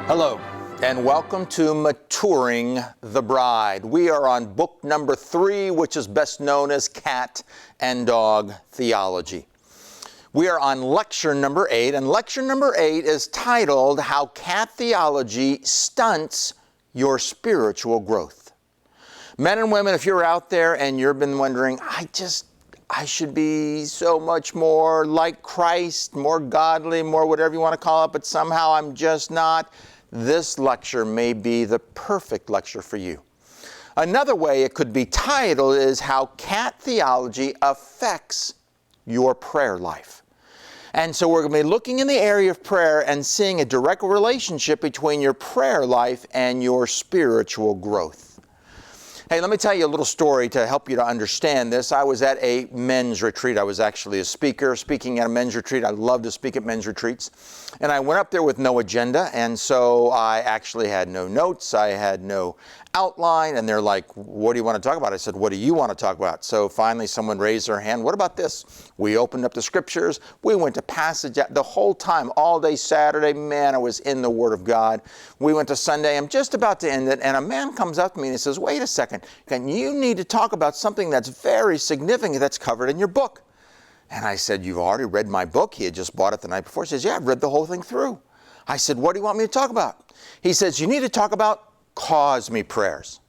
Hello, and welcome to Maturing the Bride. We are on book number 3, which is best known as Cat and Dog Theology. We are on lecture number 8, and lecture number 8 is titled, How Cat Theology Stunts Your Spiritual Growth. Men and women, if you're out there and you've been wondering, I should be so much more like Christ, more godly, more whatever you want to call it, but somehow I'm just not. This lecture may be the perfect lecture for you. Another way it could be titled is How Cat Theology Affects Your Prayer Life. And so we're going to be looking in the area of prayer and seeing a direct relationship between your prayer life and your spiritual growth. Hey, let me tell you a little story to help you to understand this. I was at a men's retreat. I was actually a speaker speaking at a men's retreat. I love to speak at men's retreats. And I went up there with no agenda, and so I actually had no notes. I had no outline, and they're like, what do you want to talk about? I said, what do you want to talk about? So finally someone raised their hand. What about this? We opened up the scriptures. We went to passage the whole time, all day Saturday. Man, I was in the Word of God. We went to Sunday. I'm just about to end it, and a man comes up to me and he says, wait a second. You need to talk about something that's very significant that's covered in your book. And I said, you've already read my book? He had just bought it the night before. He says, yeah, I've read the whole thing through. I said, what do you want me to talk about? He says, you need to talk about cause me prayers.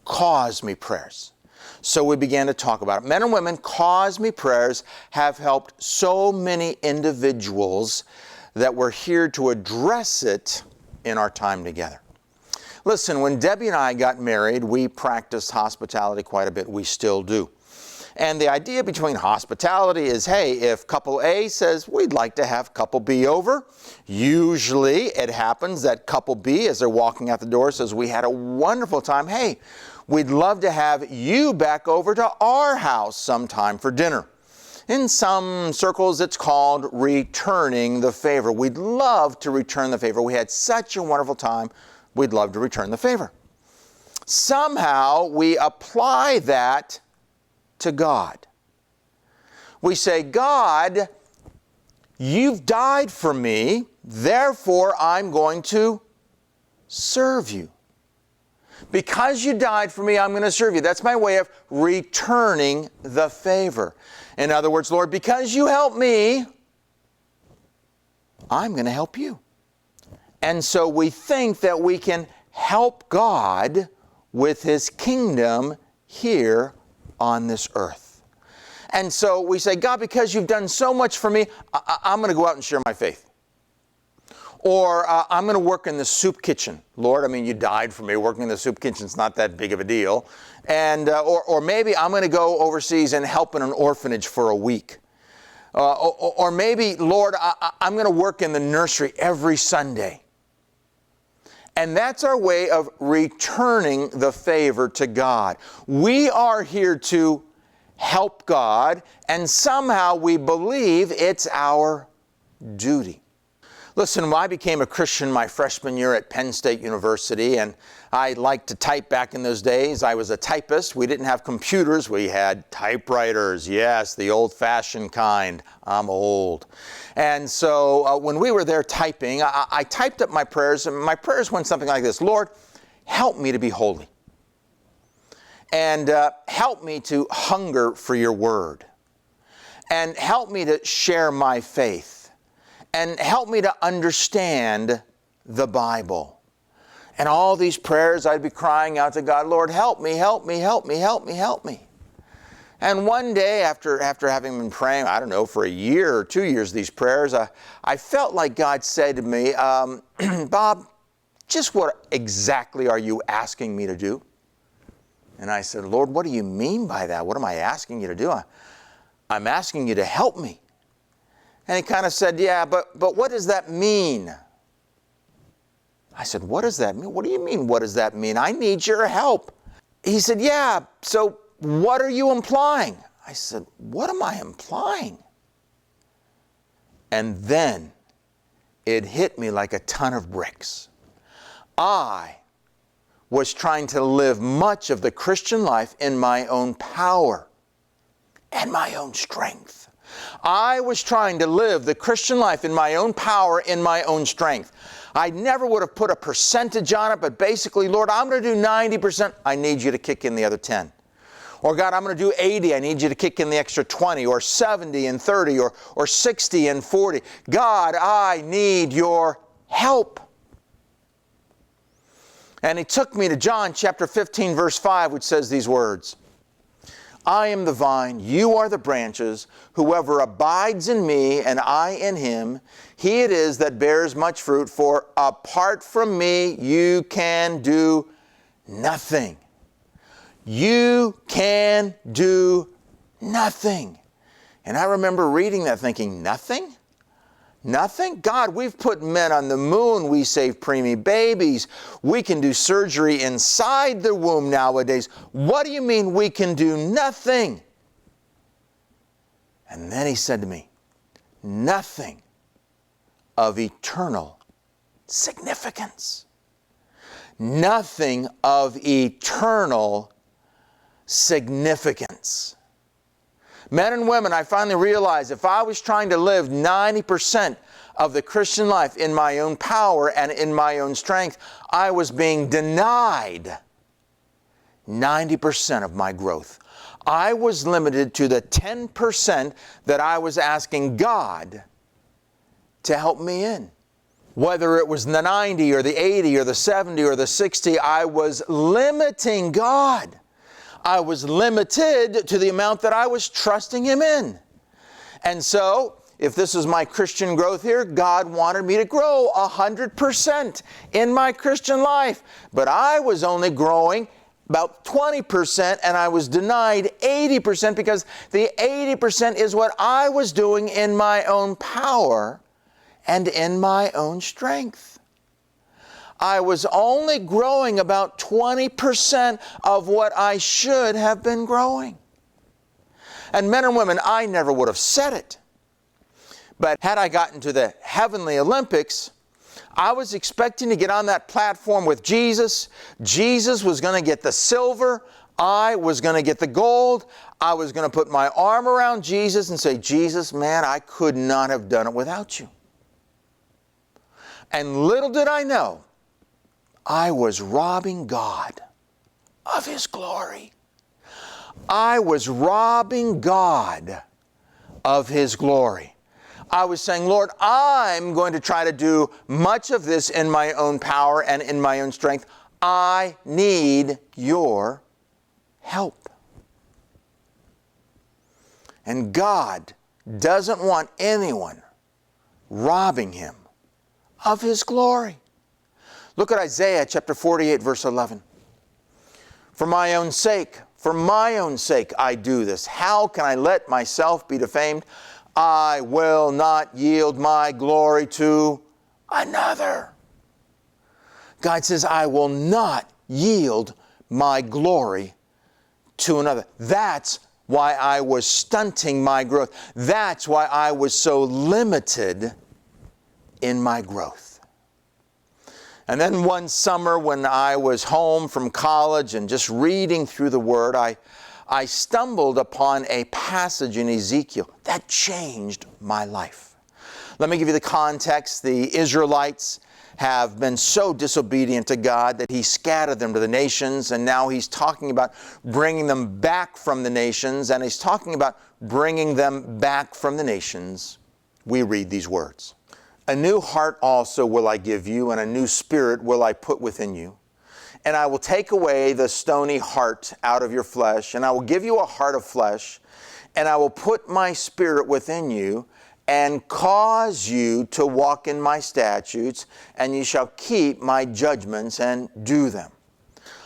Cause me prayers. So we began to talk about it. Men and women, cause me prayers have helped so many individuals that we're here to address it in our time together. Listen, when Debbie and I got married, we practiced hospitality quite a bit. We still do. And the idea between hospitality is, hey, if couple A says, we'd like to have couple B over, usually it happens that couple B, as they're walking out the door, says, we had a wonderful time. Hey, we'd love to have you back over to our house sometime for dinner. In some circles, it's called returning the favor. We'd love to return the favor. We had such a wonderful time. We'd love to return the favor. Somehow, we apply that to God. We say, God, you've died for me, therefore I'm going to serve you. Because you died for me, I'm going to serve you. That's my way of returning the favor. In other words, Lord, because you helped me, I'm going to help you. And so we think that we can help God with His kingdom here on this earth. And so we say, God, because you've done so much for me, I'm going to go out and share my faith. Or I'm going to work in the soup kitchen. Lord, you died for me. Working in the soup kitchen's not that big of a deal. And or maybe I'm going to go overseas and help in an orphanage for a week. Or maybe, Lord, I'm going to work in the nursery every Sunday. And that's our way of returning the favor to God. We are here to help God, and somehow we believe it's our duty. Listen, when I became a Christian my freshman year at Penn State University, and I liked to type back in those days. I was a typist. We didn't have computers. We had typewriters. Yes, the old-fashioned kind. I'm old. And so when we were there typing, I typed up my prayers, and my prayers went something like this. Lord, help me to be holy. And help me to hunger for your word. And help me to share my faith. And help me to understand the Bible. And all these prayers, I'd be crying out to God, Lord, help me, help me, help me, help me, help me. And one day, after having been praying, I don't know, for a year or 2 years, these prayers, I felt like God said to me, Bob, just what exactly are you asking me to do? And I said, Lord, what do you mean by that? What am I asking you to do? I'm asking you to help me. And he kind of said, yeah, but what does that mean? I said, what does that mean? What do you mean, what does that mean? I need your help. He said, yeah, so what are you implying? I said, what am I implying? And then it hit me like a ton of bricks. I was trying to live much of the Christian life in my own power and my own strength. I was trying to live the Christian life in my own power, in my own strength. I never would have put a percentage on it, but basically, Lord, I'm going to do 90%. I need you to kick in the other 10. Or God, I'm going to do 80. I need you to kick in the extra 20, or 70 and 30, or 60 and 40. God, I need your help. And he took me to John chapter 15, verse 5, which says these words. I am the vine, you are the branches. Whoever abides in me and I in him, he it is that bears much fruit, for apart from me you can do nothing. You can do nothing. And I remember reading that thinking, nothing? Nothing? God, we've put men on the moon. We save preemie babies. We can do surgery inside the womb nowadays. What do you mean we can do nothing? And then he said to me, nothing of eternal significance. Nothing of eternal significance. Men and women, I finally realized if I was trying to live 90% of the Christian life in my own power and in my own strength, I was being denied 90% of my growth. I was limited to the 10% that I was asking God to help me in. Whether it was the 90 or the 80 or the 70 or the 60, I was limiting God. I was limited to the amount that I was trusting Him in. And so, if this is my Christian growth here, God wanted me to grow 100% in my Christian life. But I was only growing about 20%, and I was denied 80% because the 80% is what I was doing in my own power and in my own strength. I was only growing about 20% of what I should have been growing. And men and women, I never would have said it. But had I gotten to the heavenly Olympics, I was expecting to get on that platform with Jesus. Jesus was going to get the silver. I was going to get the gold. I was going to put my arm around Jesus and say, Jesus, man, I could not have done it without you. And little did I know, I was robbing God of His glory. I was robbing God of His glory. I was saying, Lord, I'm going to try to do much of this in my own power and in my own strength. I need your help. And God doesn't want anyone robbing Him of His glory. Look at Isaiah chapter 48, verse 11. For my own sake I do this. How can I let myself be defamed? I will not yield my glory to another. God says, I will not yield my glory to another. That's why I was stunting my growth. That's why I was so limited in my growth. And then one summer when I was home from college and just reading through the Word, I stumbled upon a passage in Ezekiel that changed my life. Let me give you the context. The Israelites have been so disobedient to God that He scattered them to the nations, and now He's talking about bringing them back from the nations, and He's talking about bringing them back from the nations. We read these words. A new heart also will I give you, and a new spirit will I put within you. And I will take away the stony heart out of your flesh, and I will give you a heart of flesh, and I will put my spirit within you, and cause you to walk in my statutes, and you shall keep my judgments and do them.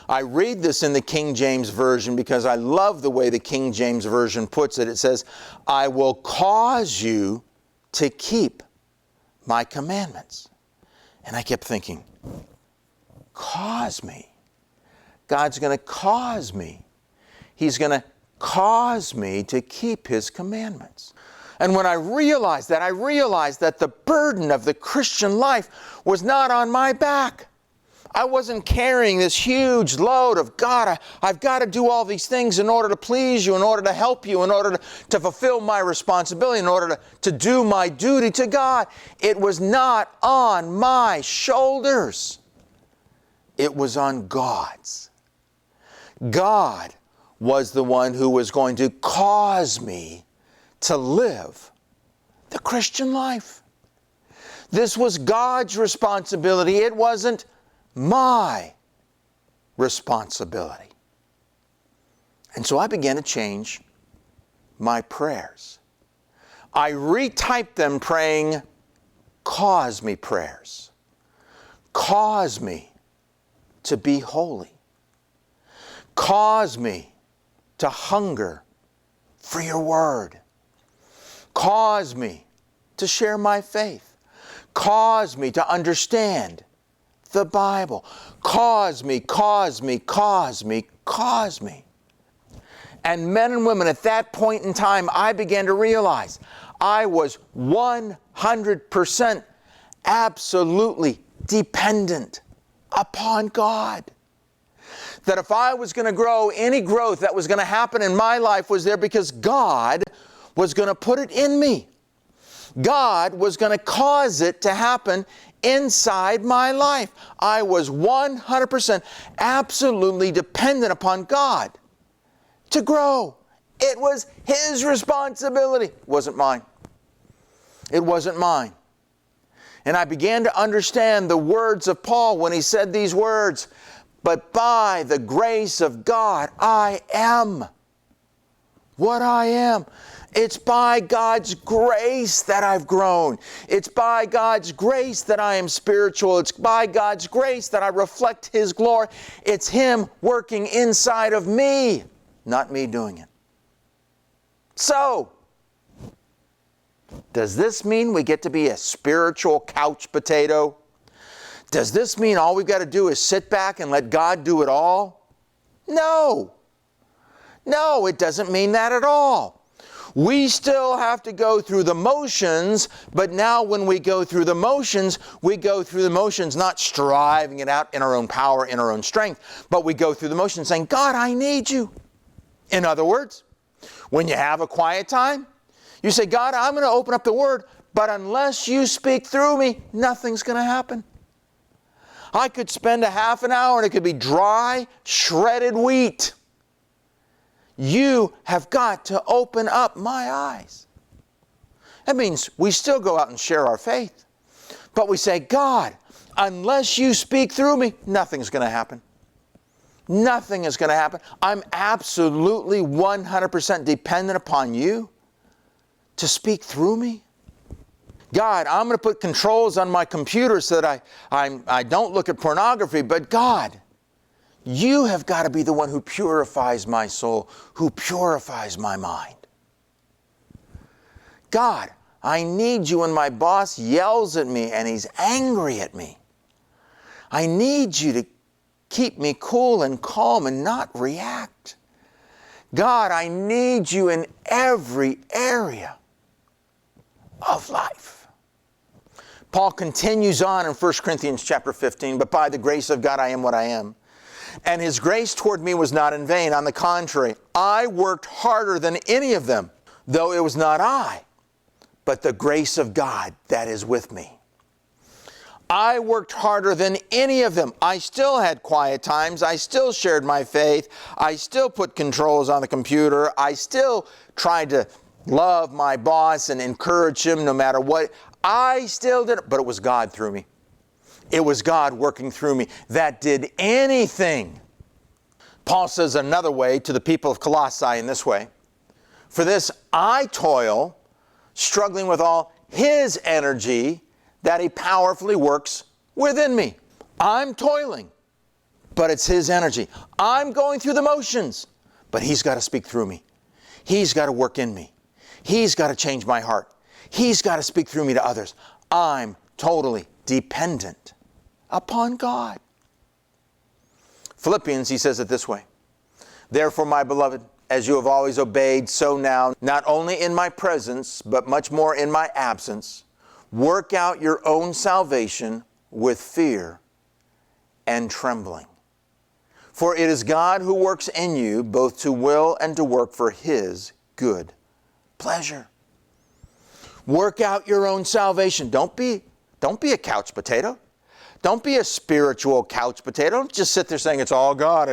I read this in the King James Version because I love the way the King James Version puts it. It says, I will cause you to keep my commandments. And I kept thinking, cause me. God's going to cause me. He's going to cause me to keep His commandments. And when I realized that the burden of the Christian life was not on my back. I wasn't carrying this huge load of, God, I've got to do all these things in order to please you, in order to help you, in order to fulfill my responsibility, in order to do my duty to God. It was not on my shoulders. It was on God's. God was the one who was going to cause me to live the Christian life. This was God's responsibility. It wasn't my responsibility. And so I began to change my prayers. I retyped them praying, cause me prayers. Cause me to be holy. Cause me to hunger for your word. Cause me to share my faith. Cause me to understand the Bible. Cause me. And men and women, at that point in time, I began to realize I was 100% absolutely dependent upon God. That if I was going to grow, any growth that was going to happen in my life was there because God was going to put it in me. God was going to cause it to happen inside my life. I was 100% absolutely dependent upon God to grow. It was His responsibility. It wasn't mine. It wasn't mine. And I began to understand the words of Paul when he said these words, but by the grace of God, I am what I am. It's by God's grace that I've grown. It's by God's grace that I am spiritual. It's by God's grace that I reflect His glory. It's Him working inside of me, not me doing it. So, does this mean we get to be a spiritual couch potato? Does this mean all we've got to do is sit back and let God do it all? No. No, it doesn't mean that at all. We still have to go through the motions, but now when we go through the motions not striving it out in our own power, in our own strength, but we go through the motions saying, God, I need you. In other words, when you have a quiet time, you say, God, I'm going to open up the Word, but unless you speak through me, nothing's going to happen. I could spend a half an hour and it could be dry, shredded wheat. You have got to open up my eyes. That means we still go out and share our faith. But we say, God, unless you speak through me, nothing's going to happen. Nothing is going to happen. I'm absolutely 100% dependent upon you to speak through me. God, I'm going to put controls on my computer so that I don't look at pornography, but God, you have got to be the one who purifies my soul, who purifies my mind. God, I need you when my boss yells at me and he's angry at me. I need you to keep me cool and calm and not react. God, I need you in every area of life. Paul continues on in 1 Corinthians chapter 15, but by the grace of God I am what I am. And His grace toward me was not in vain. On the contrary, I worked harder than any of them, though it was not I, but the grace of God that is with me. I worked harder than any of them. I still had quiet times. I still shared my faith. I still put controls on the computer. I still tried to love my boss and encourage him no matter what. I still did it, but it was God through me. It was God working through me that did anything. Paul says another way to the people of Colossae in this way. For this I toil, struggling with all His energy that He powerfully works within me. I'm toiling, but it's His energy. I'm going through the motions, but He's got to speak through me. He's got to work in me. He's got to change my heart. He's got to speak through me to others. I'm totally dependent upon God. Philippians, he says it this way. Therefore, my beloved, as you have always obeyed, so now, not only in my presence, but much more in my absence, work out your own salvation with fear and trembling. For it is God who works in you both to will and to work for His good pleasure. Work out your own salvation. Don't be a couch potato. Don't be a spiritual couch potato. Don't just sit there saying it's all God.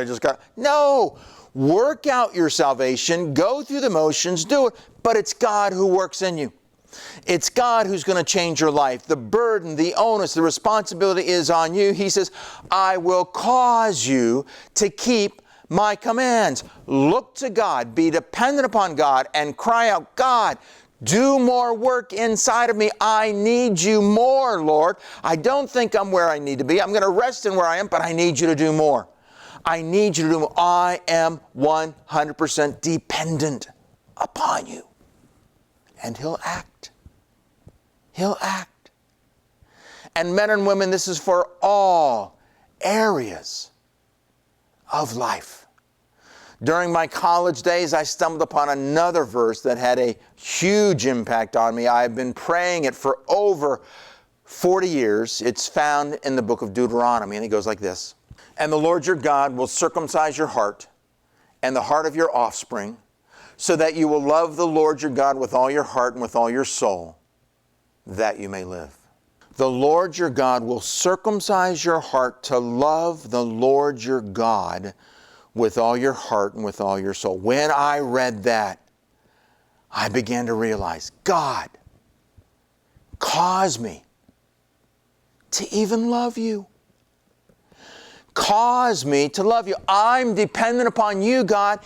No. Work out your salvation. Go through the motions. Do it. But it's God who works in you. It's God who's going to change your life. The burden, the onus, the responsibility is on you. He says, I will cause you to keep my commands. Look to God, be dependent upon God, and cry out, God, do more work inside of me. I need you more, Lord. I don't think I'm where I need to be. I'm going to rest in where I am, but I need you to do more. I need you to do more. I am 100% dependent upon you. And He'll act. He'll act. And men and women, this is for all areas of life. During my college days, I stumbled upon another verse that had a huge impact on me. I've been praying it for over 40 years. It's found in the book of Deuteronomy, and it goes like this. And the Lord your God will circumcise your heart and the heart of your offspring, so that you will love the Lord your God with all your heart and with all your soul, that you may live. The Lord your God will circumcise your heart to love the Lord your God with all your heart and with all your soul. When I read that, I began to realize, God, cause me to even love you. Cause me to love you. I'm dependent upon you, God,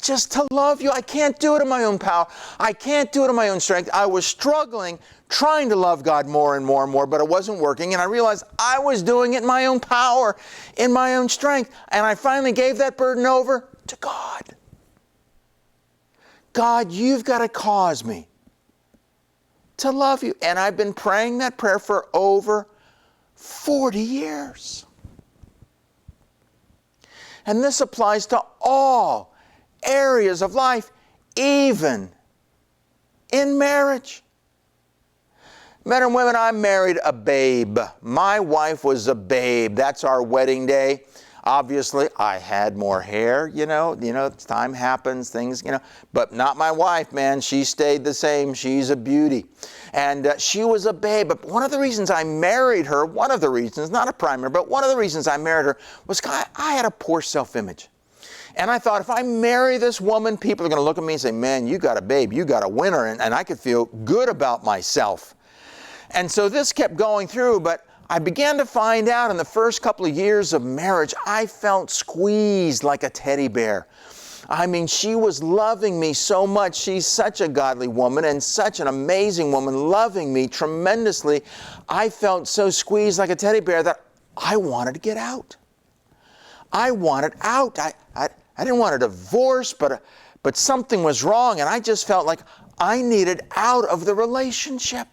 just to love you. I can't do it in my own power. I can't do it in my own strength. I was struggling, trying to love God more and more and more, but it wasn't working. And I realized I was doing it in my own power, in my own strength. And I finally gave that burden over to God. God, you've got to cause me to love you. And I've been praying that prayer for over 40 years. And this applies to all areas of life, even in marriage. Men and women, I married a babe. My wife was a babe. That's our wedding day. Obviously, I had more hair, time happens, things, but not my wife, man. She stayed the same. She's a beauty. And she was a babe. But one of the reasons I married her, not a primary, but one of the reasons I married her was I had a poor self-image. And I thought, if I marry this woman, people are going to look at me and say, man, you got a babe, you got a winner, and I could feel good about myself. And so this kept going through, but I began to find out in the first couple of years of marriage, I felt squeezed like a teddy bear. I mean, she was loving me so much. She's such a godly woman and such an amazing woman, loving me tremendously. I felt so squeezed like a teddy bear that I wanted to get out. I wanted out. I didn't want a divorce, but something was wrong, and I just felt like I needed out of the relationship.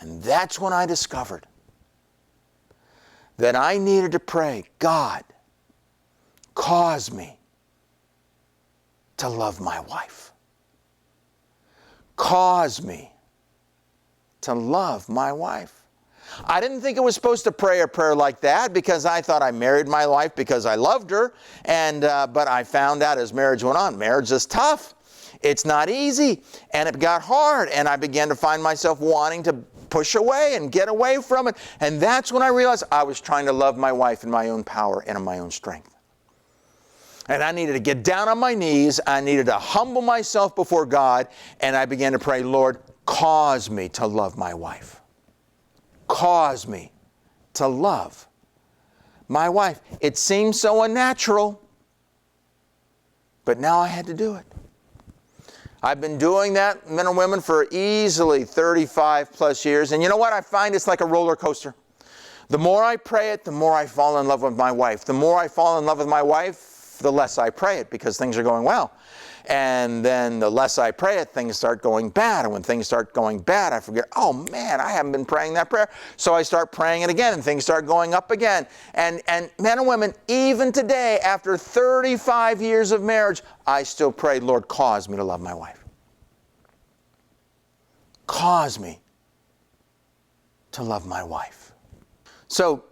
And that's when I discovered that I needed to pray, God, cause me to love my wife. Cause me to love my wife. I didn't think I was supposed to pray a prayer like that because I thought I married my wife because I loved her. But I found out as marriage went on, marriage is tough. It's not easy. And it got hard. And I began to find myself wanting to push away and get away from it. And that's when I realized I was trying to love my wife in my own power and in my own strength. And I needed to get down on my knees. I needed to humble myself before God. And I began to pray, Lord, cause me to love my wife. Cause me to love my wife. It seemed so unnatural, but now I had to do it. I've been doing that, men and women, for easily 35 plus years. And you know what? I find it's like a roller coaster. The more I pray it, the more I fall in love with my wife. The more I fall in love with my wife, the less I pray it because things are going well. And then the less I pray it, things start going bad. And when things start going bad, I forget, oh man, I haven't been praying that prayer. So I start praying it again and things start going up again. And men and women, even today, after 35 years of marriage, I still pray, Lord, cause me to love my wife. Cause me to love my wife. So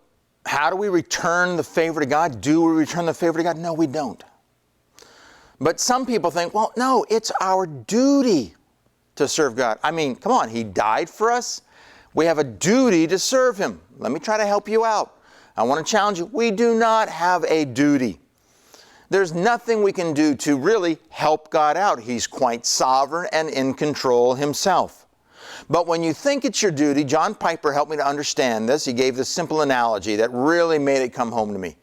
How do we return the favor to God? Do we return the favor to God? No, we don't. But some people think, well, no, it's our duty to serve God. I mean, come on, He died for us. We have a duty to serve Him. Let me try to help you out. I want to challenge you. We do not have a duty. There's nothing we can do to really help God out. He's quite sovereign and in control Himself. But when you think it's your duty, John Piper helped me to understand this. He gave this simple analogy that really made it come home to me.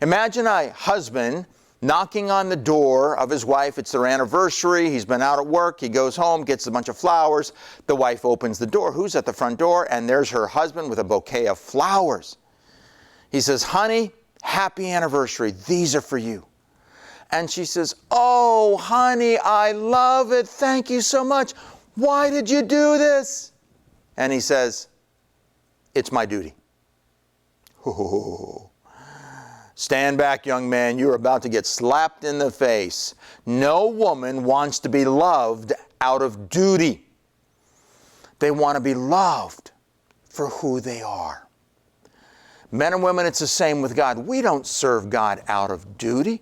Imagine a husband knocking on the door of his wife. It's their anniversary. He's been out at work. He goes home, gets a bunch of flowers. The wife opens the door. Who's at the front door? And there's her husband with a bouquet of flowers. He says, honey, happy anniversary. These are for you. And she says, oh, honey, I love it. Thank you so much. Why did you do this? And he says, it's my duty. Oh. Stand back, young man. You're about to get slapped in the face. No woman wants to be loved out of duty. They want to be loved for who they are. Men and women, it's the same with God. We don't serve God out of duty.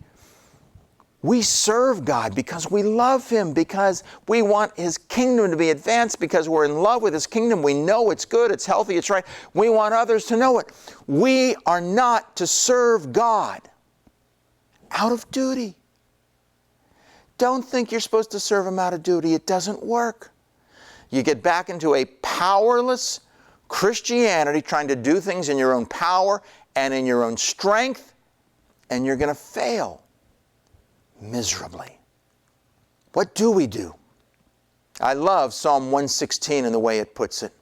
We serve God because we love Him, because we want His kingdom to be advanced, because we're in love with His kingdom. We know it's good, it's healthy, it's right. We want others to know it. We are not to serve God out of duty. Don't think you're supposed to serve Him out of duty. It doesn't work. You get back into a powerless Christianity, trying to do things in your own power and in your own strength, and you're going to fail miserably. What do we do? I love Psalm 116 and the way it puts it.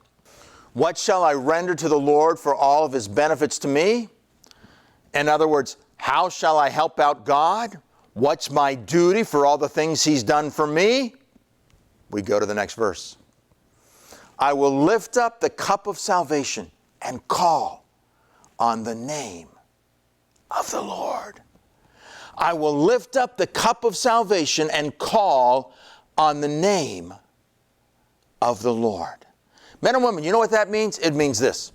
What shall I render to the Lord for all of His benefits to me? In other words, how shall I help out God? What's my duty for all the things He's done for me? We go to the next verse. I will lift up the cup of salvation and call on the name of the Lord. I will lift up the cup of salvation and call on the name of the Lord. Men and women, you know what that means? It means this.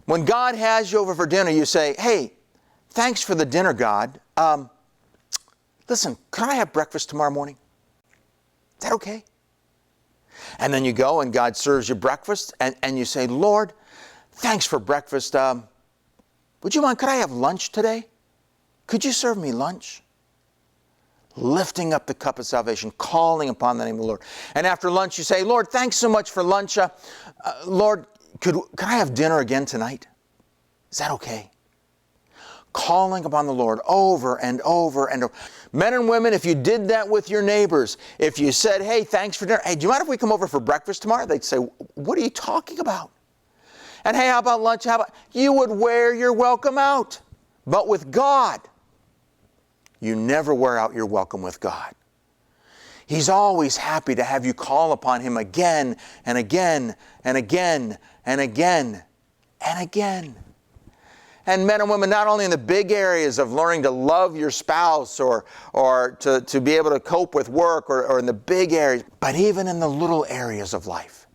When God has you over for dinner, you say, hey, thanks for the dinner, God. Listen, can I have breakfast tomorrow morning? Is that okay? And then you go and God serves you breakfast and you say, Lord, thanks for breakfast. Would you mind, could I have lunch today? Could you serve me lunch? Lifting up the cup of salvation, calling upon the name of the Lord. And after lunch you say, Lord, thanks so much for lunch. Lord, could I have dinner again tonight? Is that okay? Calling upon the Lord over and over and over. Men and women, if you did that with your neighbors, if you said, hey, thanks for dinner. Hey, do you mind if we come over for breakfast tomorrow? They'd say, what are you talking about? And hey, how about lunch? You would wear your welcome out. But with God, you never wear out your welcome with God. He's always happy to have you call upon Him again and again and again and again and again. And men and women, not only in the big areas of learning to love your spouse or to be able to cope with work or in the big areas, but even in the little areas of life.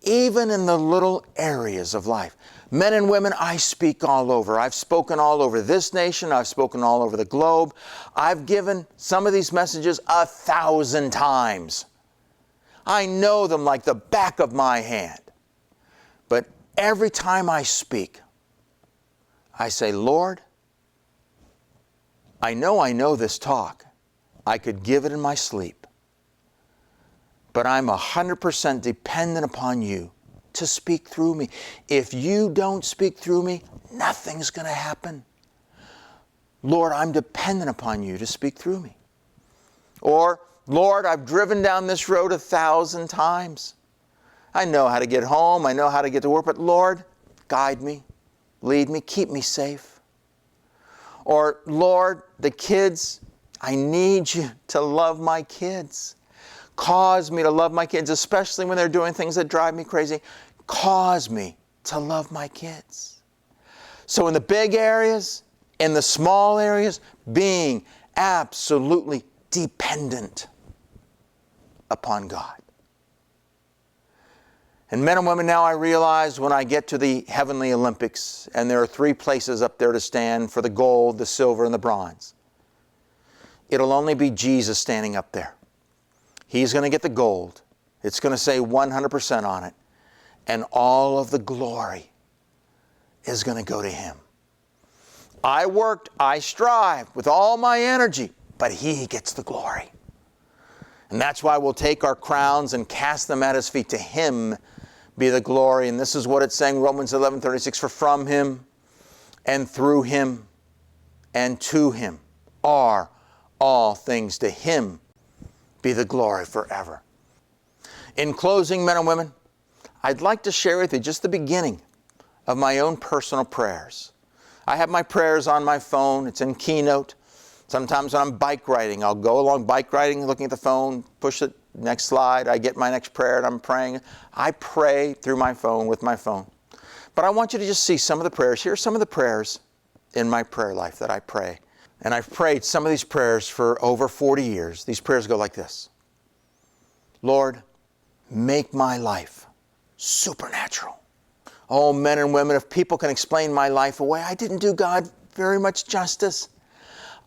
Even in the little areas of life. Men and women, I speak all over. I've spoken all over this nation. I've spoken all over the globe. I've given some of these messages 1,000 times. I know them like the back of my hand. But every time I speak, I say, Lord, I know this talk. I could give it in my sleep. But I'm 100% dependent upon You to speak through me. If You don't speak through me, nothing's going to happen. Lord, I'm dependent upon You to speak through me. Or, Lord, I've driven down this road 1,000 times. I know how to get home. I know how to get to work. But Lord, guide me, lead me, keep me safe. Or, Lord, the kids, I need You to love my kids. Cause me to love my kids, especially when they're doing things that drive me crazy. Cause me to love my kids. So in the big areas, in the small areas, being absolutely dependent upon God. And men and women, now I realize when I get to the heavenly Olympics, and there are 3 places up there to stand for the gold, the silver, and the bronze, it'll only be Jesus standing up there. He's going to get the gold. It's going to say 100% on it. And all of the glory is going to go to Him. I worked, I strived with all my energy, but He gets the glory. And that's why we'll take our crowns and cast them at His feet. To Him be the glory. And this is what it's saying, Romans 11:36, for from Him and through Him and to Him are all things. To Him be the glory forever. In closing, men and women, I'd like to share with you just the beginning of my own personal prayers. I have my prayers on my phone. It's in Keynote. Sometimes when I'm bike riding, I'll go along bike riding, looking at the phone, push it, next slide, I get my next prayer and I'm praying. I pray through my phone with my phone. But I want you to just see some of the prayers. Here are some of the prayers in my prayer life that I pray. And I've prayed some of these prayers for over 40 years. These prayers go like this. Lord, make my life supernatural. Oh, men and women, if people can explain my life away, I didn't do God very much justice.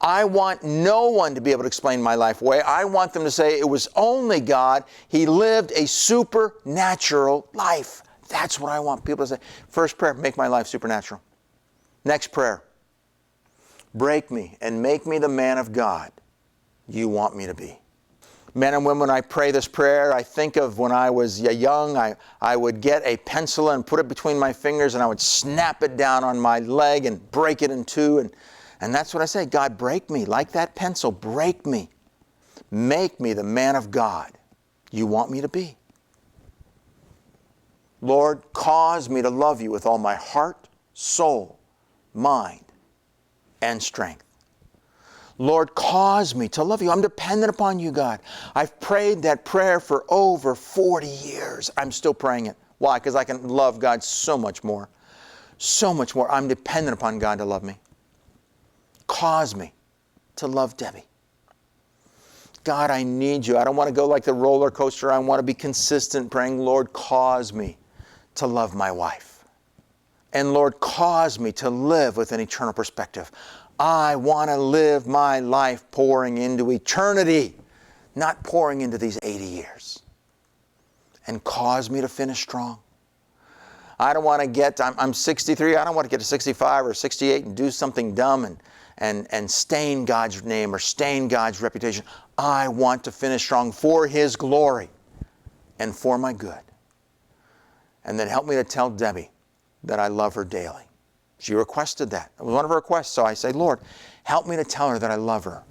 I want no one to be able to explain my life away. I want them to say it was only God. He lived a supernatural life. That's what I want people to say. First prayer, make my life supernatural. Next prayer, break me and make me the man of God you want me to be. Men and women, when I pray this prayer, I think of when I was young, I would get a pencil and put it between my fingers and I would snap it down on my leg and break it in two. And that's what I say, God, break me like that pencil, break me. Make me the man of God you want me to be. Lord, cause me to love you with all my heart, soul, mind, and strength. Lord, cause me to love you. I'm dependent upon you, God. I've prayed that prayer for over 40 years. I'm still praying it. Why? Because I can love God so much more. So much more. I'm dependent upon God to love me. Cause me to love Debbie. God, I need you. I don't want to go like the roller coaster. I want to be consistent praying, Lord, cause me to love my wife. And Lord, cause me to live with an eternal perspective. I want to live my life pouring into eternity, not pouring into these 80 years. And cause me to finish strong. I don't want to get, I'm 63, I don't want to get to 65 or 68 and do something dumb and stain God's name or stain God's reputation. I want to finish strong for His glory and for my good. And then help me to tell Debbie that I love her daily. She requested that. It was one of her requests. So I say, Lord, help me to tell her that I love her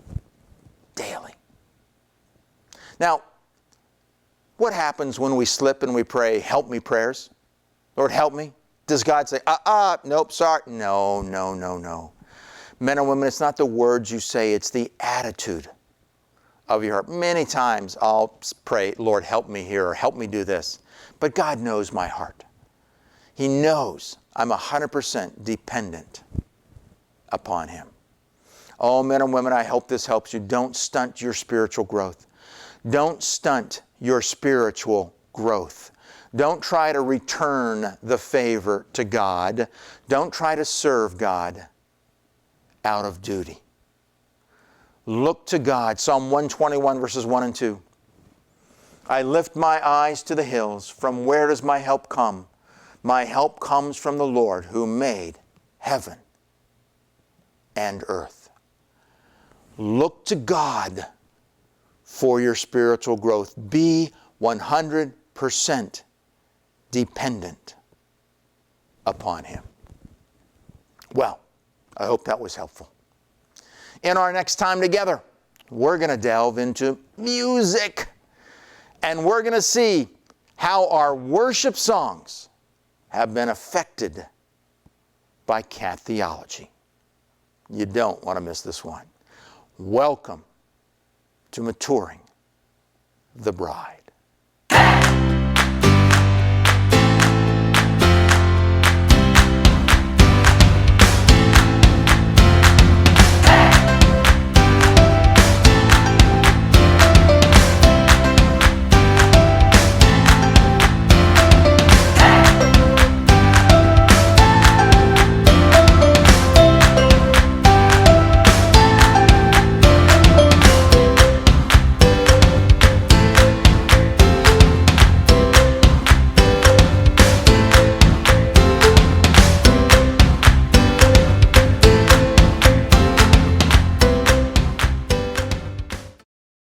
daily. Now, what happens when we slip and we pray, help me prayers? Lord, help me. Does God say, nope, sorry. No. Men and women, it's not the words you say, it's the attitude of your heart. Many times I'll pray, Lord, help me here, or help me do this. But God knows my heart. He knows I'm 100% dependent upon Him. Oh, men and women, I hope this helps you. Don't stunt your spiritual growth. Don't stunt your spiritual growth. Don't try to return the favor to God. Don't try to serve God out of duty. Look to God. Psalm 121, verses 1 and 2. I lift my eyes to the hills. From where does my help come? My help comes from the Lord who made heaven and earth. Look to God for your spiritual growth. Be 100% dependent upon Him. Well, I hope that was helpful. In our next time together, we're going to delve into music. And we're going to see how our worship songs have been affected by cat theology. You don't want to miss this one. Welcome to Maturing the Bride.